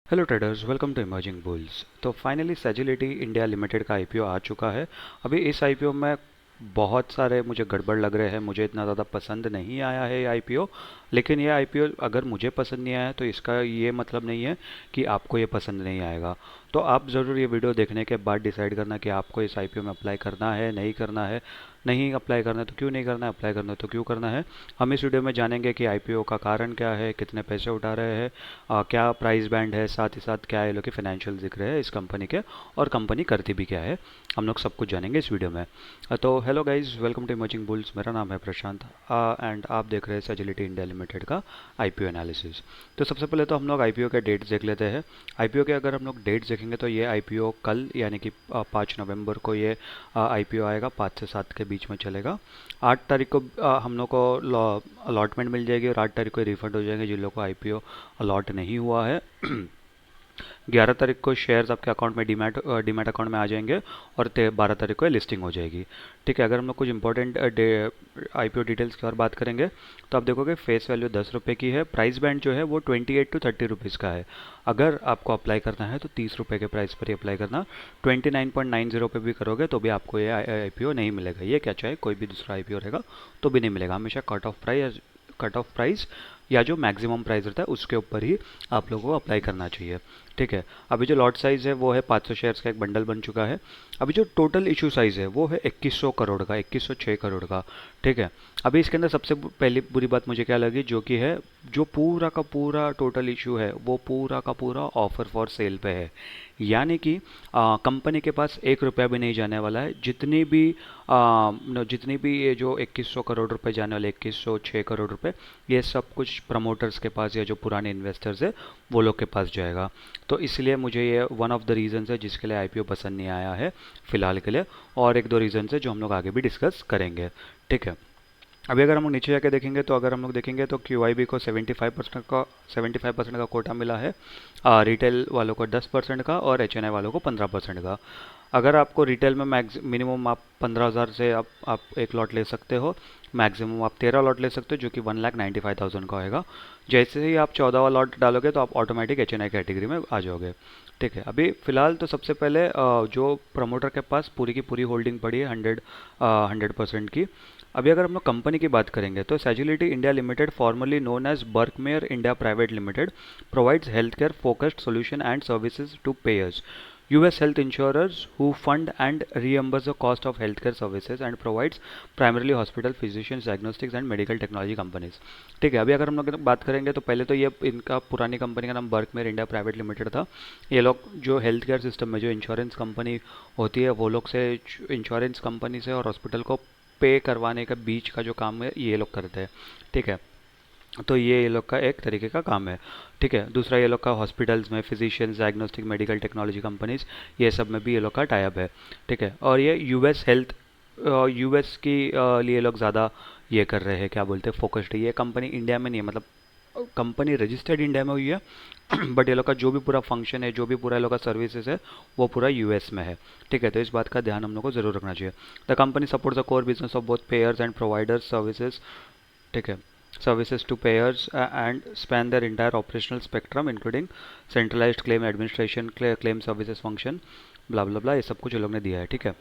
Hello traders, welcome to Emerging Bulls. तो finally Sagility India Limited का IPO आ चुका है। अभी इस आईपीओ में बहुत सारे मुझे गड़बड़ लग रहे हैं। मुझे इतना ज़्यादा पसंद नहीं आया है ये आईपीओ। लेकिन ये आईपीओ अगर मुझे पसंद नहीं आया तो इसका ये मतलब नहीं है कि आपको ये पसंद नहीं आएगा। तो आप ज़रूर ये वीडियो देखने के बाद डिसाइड करना कि आपको इस आईपीओ में अप्लाई करना है, नहीं करना है। नहीं अप्लाई करना है तो क्यों नहीं करना है, अप्लाई करना है तो क्यों करना है। हम इस वीडियो में जानेंगे कि आईपीओ का कारण क्या है, कितने पैसे उठा रहे हैं, क्या प्राइस बैंड है, साथ ही साथ क्या ये लोग के फाइनेंशियल दिख रहे हैं इस कंपनी के, और कंपनी करती भी क्या है। हम लोग सब कुछ जानेंगे इस वीडियो में। तो hello guys, welcome to Emerging Bulls. मेरा नाम है प्रशांत एंड आप देख रहे हैं सेजिलिटी इंडिया लिमिटेड का आईपीओ एनालिसिस। तो सबसे पहले तो हम लोग आईपीओ के डेट्स देख लेते हैं। आईपीओ के अगर हम लोग डेट्स देखेंगे तो ये आईपीओ कल यानी कि 5 नवंबर को ये आईपीओ आएगा, 5 से 7 के बीच में चलेगा। 8 तारीख को हम लोग को अलॉटमेंट मिल जाएगी और 8 तारीख को रिफंड हो जाएंगे जिन लोग को आईपीओ अलॉट नहीं हुआ है। 11 तारीख को शेयर्स आपके अकाउंट में डीमैट अकाउंट में आ जाएंगे और 12 तारीख को लिस्टिंग हो जाएगी। ठीक है, अगर हम लोग कुछ इंपॉर्टेंट आईपीओ डिटेल्स की और बात करेंगे तो आप देखोगे फेस वैल्यू 10 रुपये की है। प्राइस बैंड जो है वो 28 to 30 रुपीज़ का है। अगर आपको अप्लाई करना है तो 30 रुपये के प्राइस पर ही अप्लाई करना। 29.90 पे भी करोगे तो भी आपको ये आईपीओ नहीं मिलेगा। ये क्या, चाहे कोई भी दूसरा आईपीओ रहेगा तो भी नहीं मिलेगा। हमेशा कट ऑफ प्राइस या जो मैक्सिमम प्राइस रहता है उसके ऊपर ही आप लोगों को अप्लाई करना चाहिए। ठीक है, अभी जो लॉट साइज़ है वो है 500 शेयर्स का एक बंडल बन चुका है। अभी जो टोटल इशू साइज़ है वो है 2100 करोड़ का, 2106 करोड़ का। ठीक है, अभी इसके अंदर सबसे पहली बुरी बात मुझे क्या लगी, जो कि है जो पूरा का पूरा टोटल इशू है वो पूरा का पूरा ऑफर फॉर सेल पे है। यानी कि कंपनी के पास 1 रुपया भी नहीं जाने वाला है। जितनी भी ये जो 2100 करोड़ रुपए जाने वाले, 2106 करोड़ रुपए, ये सब कुछ प्रमोटर्स के पास या जो पुराने इन्वेस्टर्स है वो लोग के पास जाएगा। तो इसलिए मुझे ये वन ऑफ द रीजंस है जिसके लिए आईपीओ पसंद नहीं आया है फिलहाल के लिए। और एक दो रीजंस है जो हम लोग आगे भी डिस्कस करेंगे। ठीक है, अभी अगर हम लोग नीचे जाके देखेंगे तो अगर हम लोग देखेंगे तो क्यू को 75% का कोटा मिला है। रिटेल वालों को 10% का और एच वालों को 15% का। अगर आपको रिटेल में मिनिमम आप 15,000 से आप एक लॉट ले सकते हो। मैक्सिमम आप 13 लॉट ले सकते हो जो कि 1,95,000 का होएगा। जैसे ही आप 14वां लॉट डालोगे तो आप ऑटोमेटिक एच कैटेगरी में आ जाओगे। ठीक है, अभी फिलहाल तो सबसे पहले जो प्रमोटर के पास पूरी की पूरी होल्डिंग पड़ी है 100% की। अभी अगर हम लोग कंपनी की बात करेंगे तो Sagility India limited, formerly known as Birkmeyer India private limited, provides health care focused solution and services to payers, US health insurers who fund and reimburse the cost of healthcare services and provides primarily hospital, physicians, diagnostics and medical technology companies। ठीक है, अभी अगर हम लोग बात करेंगे तो पहले तो ये इनका पुरानी कंपनी का नाम बर्कमेयर इंडिया प्राइवेट लिमिटेड था। ये लोग जो हेल्थ केयर सिस्टम में जो इंश्योरेंस कंपनी होती है वो लोग से, इंश्योरेंस कंपनी से और हॉस्पिटल को पे करवाने का बीच का जो काम है ये लोग करते हैं। ठीक है, तो ये लोग का एक तरीके का काम है। ठीक है, दूसरा ये लोग का हॉस्पिटल्स में physicians, diagnostic, medical technology companies, ये सब में भी ये लोग का टाइप है। ठीक है, और ये यूएस की लिए लोग ज़्यादा ये कर रहे हैं, क्या बोलते हैं, फोकस्ड है। ये कंपनी इंडिया में नहीं है, मतलब कंपनी रजिस्टर्ड इंडिया में हुई है बट ये लोग का जो भी पूरा फंक्शन है, जो भी पूरा ये लोग का सर्विसेज है वो पूरा यूएस में है। ठीक है, तो इस बात का ध्यान हम लोग को जरूर रखना चाहिए। The company supports the core business of both pairs and providers services. ठीक है, services to payers and span their entire operational spectrum including centralized claim administration, claim services function, blah blah blah, ये सब कुछ ये लोग ने दिया है। ठीक है,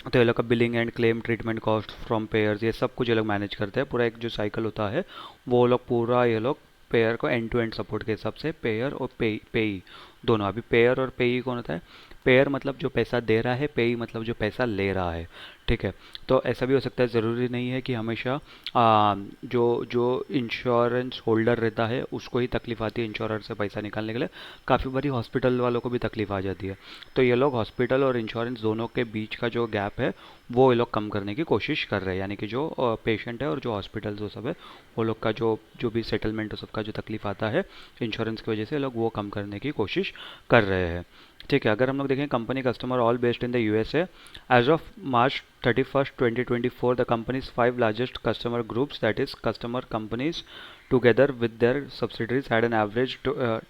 तो ये लोग का billing and claim, treatment cost from pairs, ये सब कुछ ये लोग मैनेज करते हैं। पूरा एक जो साइकिल होता है वो लोग पूरा ये लोग पेयर को एंड टू एंड सपोर्ट के हिसाब से, पेयर और पेई दोनों। अभी पेयर और पेई कौन होता है? पेयर मतलब जो पैसा दे रहा है, पेई मतलब जो पैसा ले रहा है। ठीक है, तो ऐसा भी हो सकता है, ज़रूरी नहीं है कि हमेशा जो जो इंश्योरेंस होल्डर रहता है उसको ही तकलीफ आती है इंश्योरेंस से पैसा निकालने के लिए। काफ़ी बारी हॉस्पिटल वालों को भी तकलीफ आ जाती है। तो ये लोग हॉस्पिटल और इंश्योरेंस दोनों के बीच का जो गैप है वो ये लोग कम करने की कोशिश कर रहे हैं। यानी कि जो पेशेंट है और जो हॉस्पिटल्स वो सब है, वो लोग का जो जो भी सेटलमेंट, सबका जो तकलीफ आता है इंश्योरेंस की वजह से, लोग वो कम करने की कोशिश कर रहे हैं। ठीक है, अगर हम लोग देखें company customer all based in the USA, as of March 31st 2024, the company's 5 largest customer groups, that is customer companies together with their subsidiaries, had an average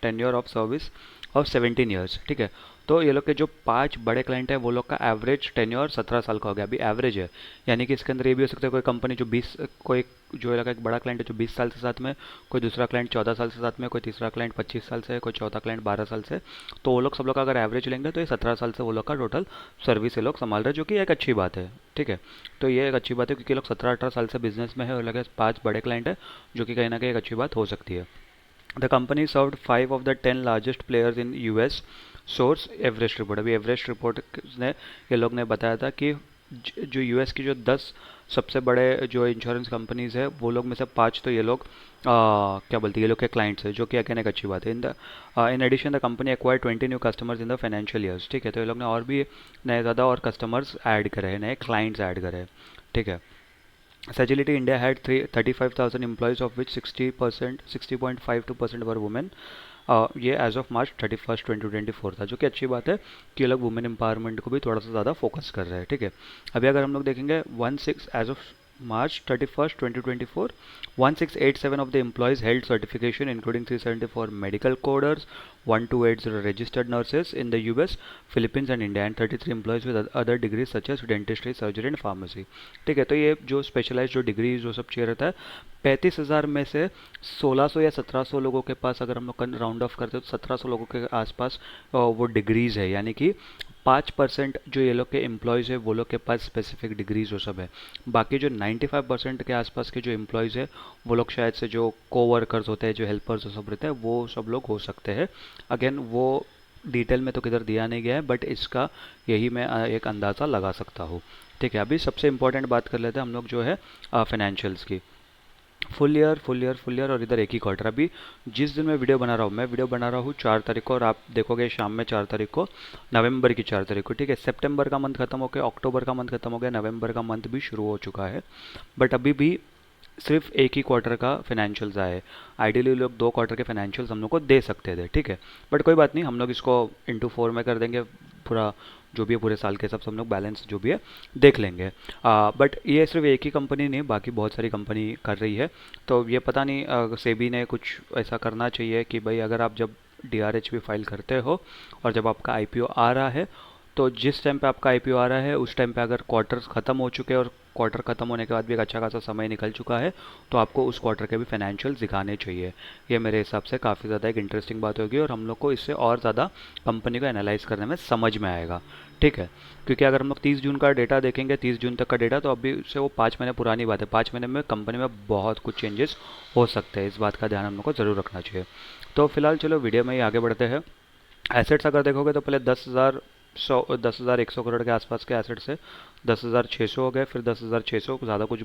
tenure of service of 17 years। ठीक है, तो ये लोग के जो 5 बड़े client है वो लोग का एवरेज टेन्योर 17 साल का हो गया, अभी एवरेज है। यानी कि इसके अंदर ये भी हो सकता है कोई कंपनी जो 20, कोई जो ये लगा एक बड़ा क्लाइंट है जो 20 साल से साथ में, कोई दूसरा क्लाइंट 14 साल से साथ में, कोई तीसरा क्लाइंट 25 साल से, कोई चौथा क्लाइंट 12 साल से। तो वो लोग सब लोग का अगर एवरेज लेंगे तो ये 17 साल से वो लोग का टोटल सर्विस ये लोग संभाल रहे हैं, जो कि एक अच्छी बात है। ठीक है, तो ये एक अच्छी बात है क्योंकि लोग 17-18 साल से बिजनेस में है और लगे 5 बड़े क्लाइंट है, जो कि कहीं ना कहीं एक अच्छी बात हो सकती है। The company served 5 of the 10 largest players in US, source Everest report. अभी एवरेस्ट रिपोर्ट ने ये लोग ने बताया था कि जो यूएस की जो 10 सबसे बड़े जो इंश्योरेंस कंपनीज है वो लोग में से 5 तो ये लोग क्या बोलते हैं, ये लोग के क्लाइंट्स है, जो कि अगेन एक अच्छी बात है। In addition the company acquired 20 new customers in the financial years. ठीक है, तो ये लोग ने और भी नए ज़्यादा और कस्टमर्स ऐड करे हैं, नए क्लाइंट्स ऐड करे हैं। ठीक है, Sagility India had 35,000 employees, of which 60%, 60.52% were women. ये एज ऑफ मार्च 31 2024 था, जो कि अच्छी बात है कि ये लोग वुमेन एम्पावरमेंट को भी थोड़ा सा ज़्यादा फोकस कर रहे हैं। ठीक है, अभी अगर हम लोग देखेंगे 16 as of March 31 2024, 1687 of the employees held certification, including 374 medical coders, 1280 registered nurses in the US, Philippines and India, and 33 employees with other degrees such as dentistry, surgery and pharmacy। ठीक है, तो ये जो स्पेशलाइज जो degree जो सब चाहिए रहता है, 35,000 में से 1600 या 1700 लोगों के पास, अगर हम लोग राउंड ऑफ करते हैं तो 1700 लोगों के आसपास वो डिग्रीज है। यानी कि 5% जो ये लोग के एम्प्लॉयज़ है वो लोग के पास स्पेसिफिक डिग्रीज वो सब है। बाकी जो 95% के आसपास के जो एम्प्लॉयज़ है वो लोग शायद से जो कोवर्कर्स होते हैं, जो हेल्पर्स वो सब रहते हैं, वो सब लोग हो सकते हैं। अगेन वो डिटेल में तो किधर दिया नहीं गया है, बट इसका यही मैं एक अंदाज़ा लगा सकता हूँ। ठीक है, अभी सबसे इंपॉर्टेंट बात कर लेते हैं हम लोग जो है फाइनेंशियल्स की। फुल ईयर और इधर एक ही क्वार्टर। अभी जिस दिन मैं वीडियो बना रहा हूँ, मैं वीडियो बना रहा हूँ 4 तारीख को, और आप देखोगे शाम में 4 तारीख को, नवंबर की 4 तारीख को। ठीक है, सितंबर का मंथ खत्म हो गया, अक्टूबर का मंथ खत्म हो गया, नवंबर का मंथ भी शुरू हो चुका है, बट अभी भी सिर्फ एक ही क्वार्टर का फाइनेंशियल्स आए। आइडियली लोग 2 क्वार्टर के फाइनेंशियल्स हम लोग को दे सकते थे। ठीक है, बट कोई बात नहीं, हम लोग इसको इंटू 4 में कर देंगे, पूरा जो भी है पूरे साल के हिसाब से हम लोग बैलेंस जो भी है देख लेंगे। बट ये सिर्फ एक ही कंपनी नहीं, बाकी बहुत सारी कंपनी कर रही है। तो ये पता नहीं सेबी ने कुछ ऐसा करना चाहिए कि भाई अगर आप जब DRH भी फाइल करते हो और जब आपका IPO आ रहा है, तो जिस टाइम पे आपका IPO आ रहा है उस टाइम पे अगर क्वार्टर्स ख़त्म हो चुके हैं और क्वार्टर ख़त्म होने के बाद भी एक अच्छा खासा समय निकल चुका है, तो आपको उस क्वार्टर के भी फाइनेंशियल्स दिखाने चाहिए। ये मेरे हिसाब से काफ़ी ज़्यादा एक इंटरेस्टिंग बात होगी और हम लोग को इससे और ज़्यादा कंपनी को एनालाइज करने में समझ में आएगा। ठीक है, क्योंकि अगर हम लोग 30 जून का डेटा देखेंगे, 30 जून तक का डेटा, तो अभी से वो 5 महीने पुरानी बात है। 5 महीने में कंपनी में बहुत कुछ चेंजेस हो सकते हैं, इस बात का ध्यान हम लोग को ज़रूर रखना चाहिए। तो फिलहाल चलो वीडियो में ही आगे बढ़ते हैं। एसेट्स अगर देखोगे तो पहले 10,100 करोड़ के आसपास के एसेट्स है, 10,600 हो गए, फिर 10,600, ज़्यादा कुछ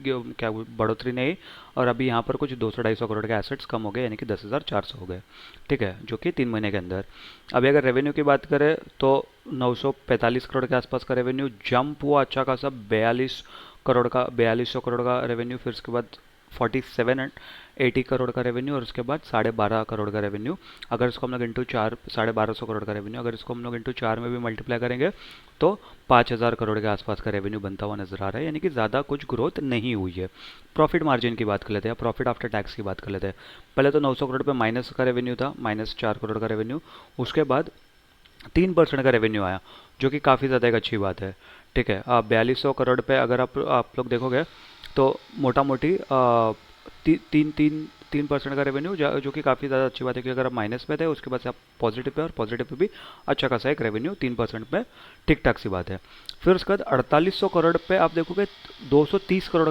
क्या बढ़ोतरी नहीं। और अभी यहाँ पर कुछ 200-250 करोड़ के एसेट्स कम हो गए, यानी कि 10,400 हो गए। ठीक है, जो कि 3 महीने के अंदर। अभी अगर रेवेन्यू की बात करें तो 945 करोड़ के आसपास का रेवेन्यू जंप हुआ अच्छा खासा, 4200 करोड़ का रेवेन्यू, फिर उसके बाद 4780 करोड़ का रेवेन्यू, और उसके बाद 12.5 करोड़ का रेवेन्यू। अगर इसको हम लोग इंटू 4, 1250 करोड़ का रेवेन्यू, अगर इसको हम लोग इंटू 4 में भी मल्टीप्लाई करेंगे तो 5000 करोड़ के आसपास का रेवेन्यू बनता हुआ नजर आ रहा है, यानी कि ज़्यादा कुछ ग्रोथ नहीं हुई है। प्रॉफिट मार्जिन की बात कर लेते हैं, प्रॉफिट आफ्टर टैक्स की बात कर लेते हैं। पहले तो 900 करोड़ पे माइनस का रेवेन्यू था, -4 करोड़ का रेवेन्यू, उसके बाद 3% का रेवेन्यू आया, जो कि काफ़ी ज़्यादा एक अच्छी बात है। ठीक है, 4200 करोड़ पे अगर आप लोग देखोगे तो मोटा मोटी ती, तीन तीन 3% का रेवेन्यू, जो कि काफ़ी ज़्यादा अच्छी बात है कि अगर आप माइनस पे थे उसके बाद से आप पॉजिटिव पे, और पॉजिटिव पे भी अच्छा खासा एक रेवेन्यू 3% पे, ठीक ठाक सी बात है। फिर उसके बाद 4800 करोड़ पे आप देखोगे 230 करोड़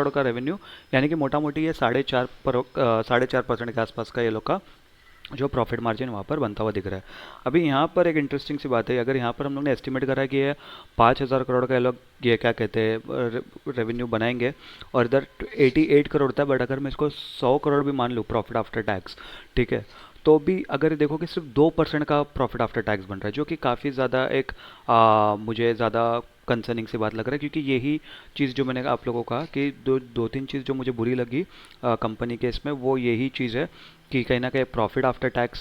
का रेवेन्यू, यानी कि मोटा मोटी ये 4.5% के आसपास का ये लोग का जो प्रॉफिट मार्जिन वहाँ पर बनता हुआ दिख रहा है। अभी यहाँ पर एक इंटरेस्टिंग सी बात है, अगर यहाँ पर हम लोग ने एस्टिमेट करा है कि ये 5,000 करोड़ का ये लोग ये क्या कहते हैं रेवेन्यू बनाएंगे, और इधर 88 करोड़ था, बट अगर मैं इसको 100 करोड़ भी मान लूँ प्रॉफिट आफ्टर टैक्स, ठीक है, तो भी अगर देखो कि सिर्फ 2% का प्रॉफिट आफ्टर टैक्स बन रहा है, जो कि काफ़ी ज़्यादा एक मुझे ज़्यादा कंसर्निंग सी बात लग रहा है, क्योंकि यही चीज़ जो मैंने आप लोगों को कहा कि दो तीन चीज़ जो मुझे बुरी लगी कंपनी के इसमें, वो यही चीज़ है कि कहीं ना कहीं प्रॉफिट आफ्टर टैक्स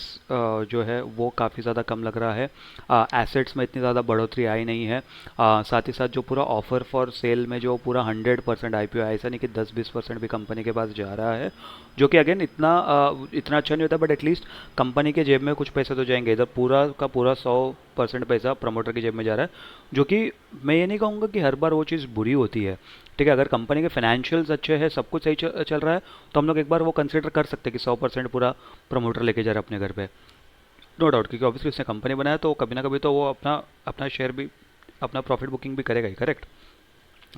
जो है वो काफ़ी ज़्यादा कम लग रहा है। एसेट्स में इतनी ज़्यादा बढ़ोतरी आई नहीं है। साथ ही साथ जो पूरा ऑफर फॉर सेल में जो पूरा 100% आईपीओ है, ऐसा नहीं कि 10-20% भी कंपनी के पास जा रहा है, जो कि अगेन इतना अच्छा नहीं होता, बट एटलीस्ट कंपनी के जेब में कुछ पैसे तो जाएंगे। इधर पूरा का पूरा 100% पैसा प्रमोटर की जेब में जा रहा है, जो कि मैं ये नहीं कहूँगा कि हर बार वो चीज़ बुरी होती है। ठीक है, अगर कंपनी के फाइनेंशियल्स अच्छे हैं, सब कुछ सही चल रहा है, तो हम लोग एक बार वो कंसिडर कर सकते हैं कि 100% पूरा प्रमोटर लेके जा रहा है अपने घर पे। नो डाउट, क्योंकि ऑब्वियसली उसने कंपनी बनाया तो कभी ना कभी तो वो अपना अपना शेयर भी, अपना प्रॉफिट बुकिंग भी करेगा ही, करेक्ट।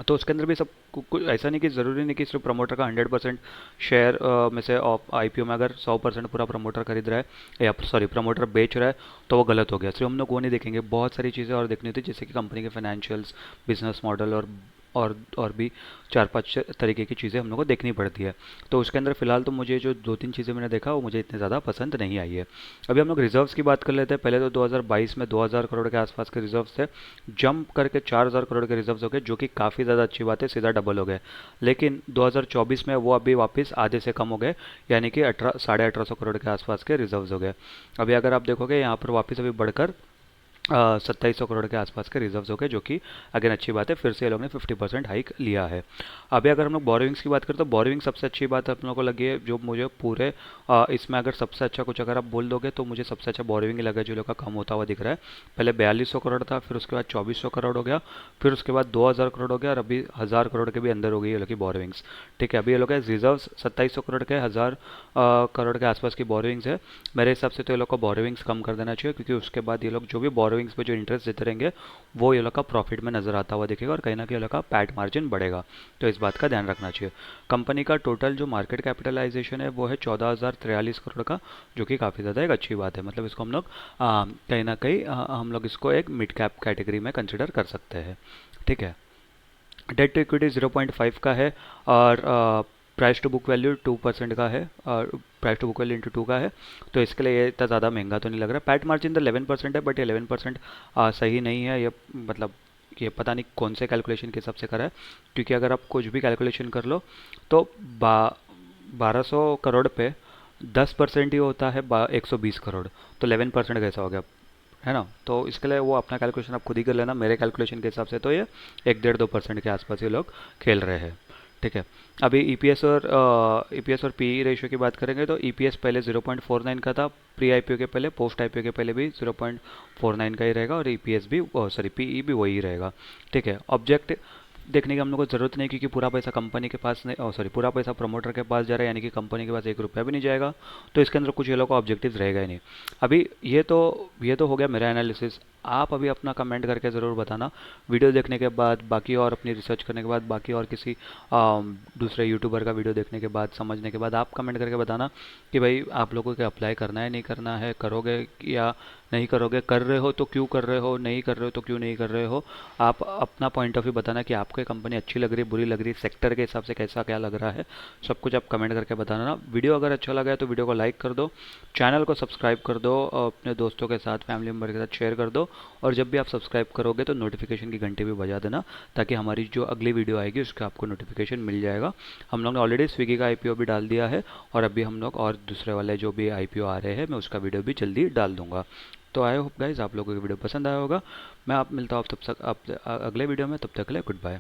तो उसके अंदर भी सब कुछ ऐसा नहीं कि ज़रूरी नहीं कि सिर्फ प्रमोटर का 100% शेयर में से आईपीओ में अगर 100% पूरा प्रमोटर खरीद रहा है, या सॉरी प्रमोटर बेच रहा है, तो वो गलत हो गया। सिर्फ हम लोग वो नहीं देखेंगे, बहुत सारी चीज़ें और देखनी होती है, जैसे कि कंपनी के फाइनेंशियल्स, बिजनेस मॉडल, और भी 4-5 तरीके की चीज़ें हम लोग को देखनी पड़ती है। तो उसके अंदर फ़िलहाल तो मुझे जो 2-3 चीज़ें मैंने देखा वो मुझे इतनी ज़्यादा पसंद नहीं आई है। अभी हम लोग रिजर्व्स की बात कर लेते हैं। पहले तो 2022 में 2000 करोड़ के आसपास के रिजर्व्स थे, जंप करके 4000 करोड़ के रिजर्व्स हो गए, जो कि काफ़ी ज़्यादा अच्छी बात है, सीधा डबल हो गए। लेकिन 2024 में वो अभी वापस आधे से कम हो गए, यानी कि 1800 करोड़ के आसपास के रिजर्व्स हो गए। अभी अगर आप देखोगे यहाँ पर वापस अभी बढ़कर 2700 करोड़ के आसपास के रिजर्व्स हो गए, जो कि अगेन अच्छी बात है, फिर से ये लोग ने 50% हाइक लिया है। अभी अगर हम लोग बोरोविंग्स की बात करें तो बोरोविंग सबसे अच्छी बात आप लोगों को लगी है, जो मुझे पूरे इसमें अगर सबसे अच्छा कुछ अगर आप बोल दोगे तो मुझे सबसे अच्छा बोरोविंग लगा जो लोग का कम होता हुआ दिख रहा है। पहले 4200 करोड़ था, फिर उसके बाद 2400 करोड़ हो गया, फिर उसके बाद 2000 करोड़ हो गया, और अभी 1000 करोड़ के भी अंदर हो गई ये लोग की बोरोविंग्स। ठीक है, अभी ये लोग के रिजर्व 2700 करोड़ के, 1000 करोड़ के आसपास की बोरोविंग्स है। मेरे हिसाब से तो ये लोग को बोरोविंग्स कम कर देना चाहिए, क्योंकि उसके बाद ये लोग जो भी बोरोविंग्स पे जो इंटरेस्ट देते रहेंगे वो ये लोग का प्रॉफिट में नजर आता हुआ दिखेगा, और कहीं ना कहीं ये लोग का पैट मार्जिन बढ़ेगा। तो इस बात का ध्यान रखना चाहिए। कंपनी का टोटल जो मार्केट कैपिटलाइजेशन है वो है 14,043 करोड़ का, जो कि काफ़ी ज़्यादा एक अच्छी बात है। मतलब इसको हम लोग कहीं ना कहीं हम लोग इसको एक मिड कैप कैटेगरी में कंसिडर कर सकते हैं। ठीक है, डेट टू इक्विटी 0.5 का है, और प्राइस टू बुक वैल्यू 2% का है, और price to book value into 2 का है। तो इसके लिए ये इतना ज़्यादा महंगा तो नहीं लग रहा। पैट मार्जिन तो 11% है, बट ये 11% सही नहीं है। ये मतलब ये पता नहीं कौन से कैलकुलेशन के हिसाब से करा है, क्योंकि अगर आप कुछ भी कैलकुलेशन कर लो तो 1200 करोड़ पे 10% ही होता है 120 करोड़, तो 11% कैसा हो गया, है ना। तो इसके लिए वो अपना कैलकुलेशन आप खुद ही कर लेना। मेरे कैलकुलेशन के हिसाब से तो ये 1-1.5-2% के आसपास ये लोग खेल रहे हैं। ठीक है, अभी ईपीएस और पीई रेशियो की बात करेंगे तो ईपीएस पहले 0.49 का था प्री आईपीओ के पहले, पोस्ट आईपीओ के पहले भी 0.49 का ही रहेगा, और ईपीएस भी सॉरी पीई भी वही रहेगा। ठीक है, ऑब्जेक्ट देखने की हम लोग को ज़रूरत नहीं, क्योंकि पूरा पैसा कंपनी के पास नहीं, सॉरी पूरा पैसा प्रमोटर के पास जा रहा है, यानी कि कंपनी के पास 1 रुपया भी नहीं जाएगा। तो इसके अंदर कुछ ये लोग का ऑब्जेक्टिव रहेगा ही नहीं। अभी ये तो हो गया मेरा एनालिसिस। आप अभी अपना कमेंट करके ज़रूर बताना, वीडियो देखने के बाद, बाकी और अपनी रिसर्च करने के बाद, बाकी और किसी दूसरे यूट्यूबर का वीडियो देखने के बाद, समझने के बाद आप कमेंट करके बताना कि भाई आप लोगों को अप्लाई करना है, नहीं करना है, करोगे या नहीं करोगे, कर रहे हो तो क्यों कर रहे हो, नहीं कर रहे हो तो क्यों नहीं कर रहे हो। आप अपना पॉइंट ऑफ व्यू बताना कि आपको कंपनी अच्छी लग रही है, बुरी लग रही है, सेक्टर के हिसाब से कैसा क्या लग रहा है, सब कुछ आप कमेंट करके बताना ना। वीडियो अगर अच्छा लगा है तो वीडियो को लाइक कर दो, चैनल को सब्सक्राइब कर दो, और अपने दोस्तों के साथ, फैमिली मेम्बर के साथ शेयर कर दो, और जब भी आप सब्सक्राइब करोगे तो नोटिफिकेशन की घंटी भी बजा देना, ताकि हमारी जो अगली वीडियो आएगी उसका आपको नोटिफिकेशन मिल जाएगा। हम लोग ने ऑलरेडी स्विगी का आईपीओ भी डाल दिया है, और अभी हम लोग और दूसरे वाले जो भी आईपीओ आ रहे हैं मैं उसका वीडियो भी जल्दी डाल दूंगा। तो आई होप गाइज आप लोगों को वीडियो पसंद आया होगा। मैं आप मिलता हूँ तब तक आप अगले वीडियो में, तब तक के लिए गुड बाय।